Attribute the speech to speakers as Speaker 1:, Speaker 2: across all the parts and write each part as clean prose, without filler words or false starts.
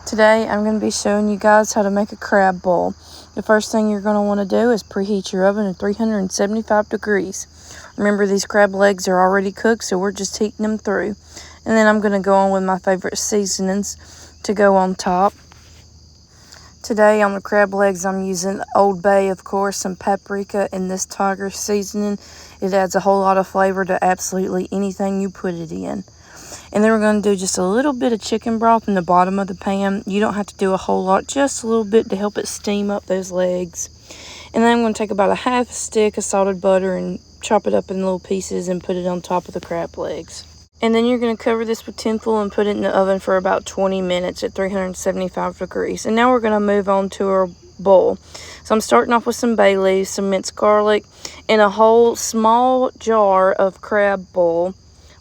Speaker 1: Today I'm going to be showing you guys how to make a crab boil. The first thing you're going to want to do is preheat your oven to 375 degrees. Remember, these crab legs are already cooked, so we're just heating them through. And then I'm going to go on with my favorite seasonings to go on top. Today on the crab legs I'm using Old Bay, of course, some paprika, and this tiger seasoning. It adds a whole lot of flavor to absolutely anything you put it in. And then we're going to do just a little bit of chicken broth in the bottom of the pan. You don't have to do a whole lot, just a little bit to help it steam up those legs. And then I'm going to take about a half a stick of salted butter and chop it up in little pieces and put it on top of the crab legs. And then you're going to cover this with tinfoil and put it in the oven for about 20 minutes at 375 degrees. And now we're going to move on to our bowl. So I'm starting off with some bay leaves, some minced garlic, and a whole small jar of crab boil.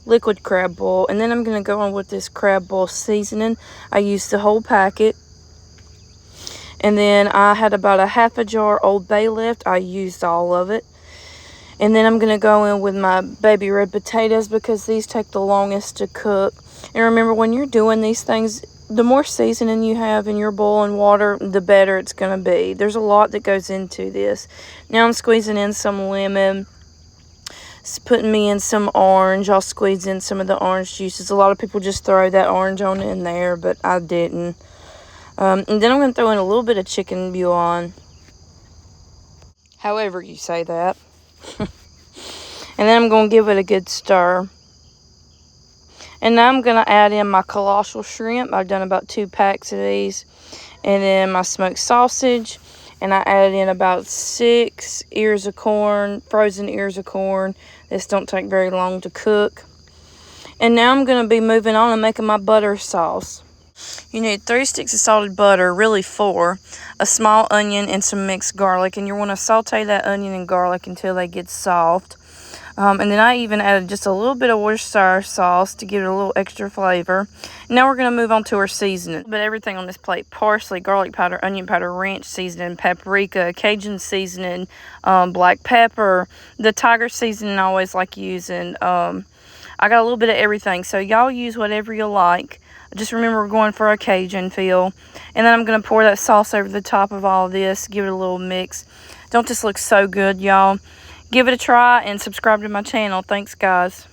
Speaker 1: Liquid crab boil. And then I'm going to go on with this crab boil seasoning. I used the whole packet. And then I had about a half a jar Old Bay left. I used all of it. And then I'm going to go in with my baby red potatoes because these take the longest to cook. And remember, when you're doing these things, the more seasoning you have in your boiling water, the better it's going to be. There's a lot that goes into this. Now I'm squeezing in some lemon. It's putting me in some orange. I'll squeeze in some of the orange juices. A lot of people just throw that orange on in there, but I didn't. And then I'm going to throw in a little bit of chicken bouillon. However you say that. And then I'm going to give it a good stir. And now I'm going to add in my colossal shrimp. I've done about 2 packs of these. And then my smoked sausage. And I added in about 6 ears of corn, frozen ears of corn. This don't take very long to cook. And now I'm going to be moving on and making my butter sauce. You need 3 sticks of salted butter, really 4, a small onion, and some mixed garlic. And you want to saute that onion and garlic until they get soft. And then I even added just a little bit of Worcestershire sauce to give it a little extra flavor. Now we're going to move on to our seasoning. But everything on this plate: parsley, garlic powder, onion powder, ranch seasoning, paprika, Cajun seasoning, black pepper, the tiger seasoning I always like using. I got a little bit of everything, so y'all use whatever you like. Just remember, we're going for a Cajun feel. And then I'm going to pour that sauce over the top of all of this, give it a little mix. Don't this look so good, y'all? Give it a try and subscribe to my channel. Thanks, guys.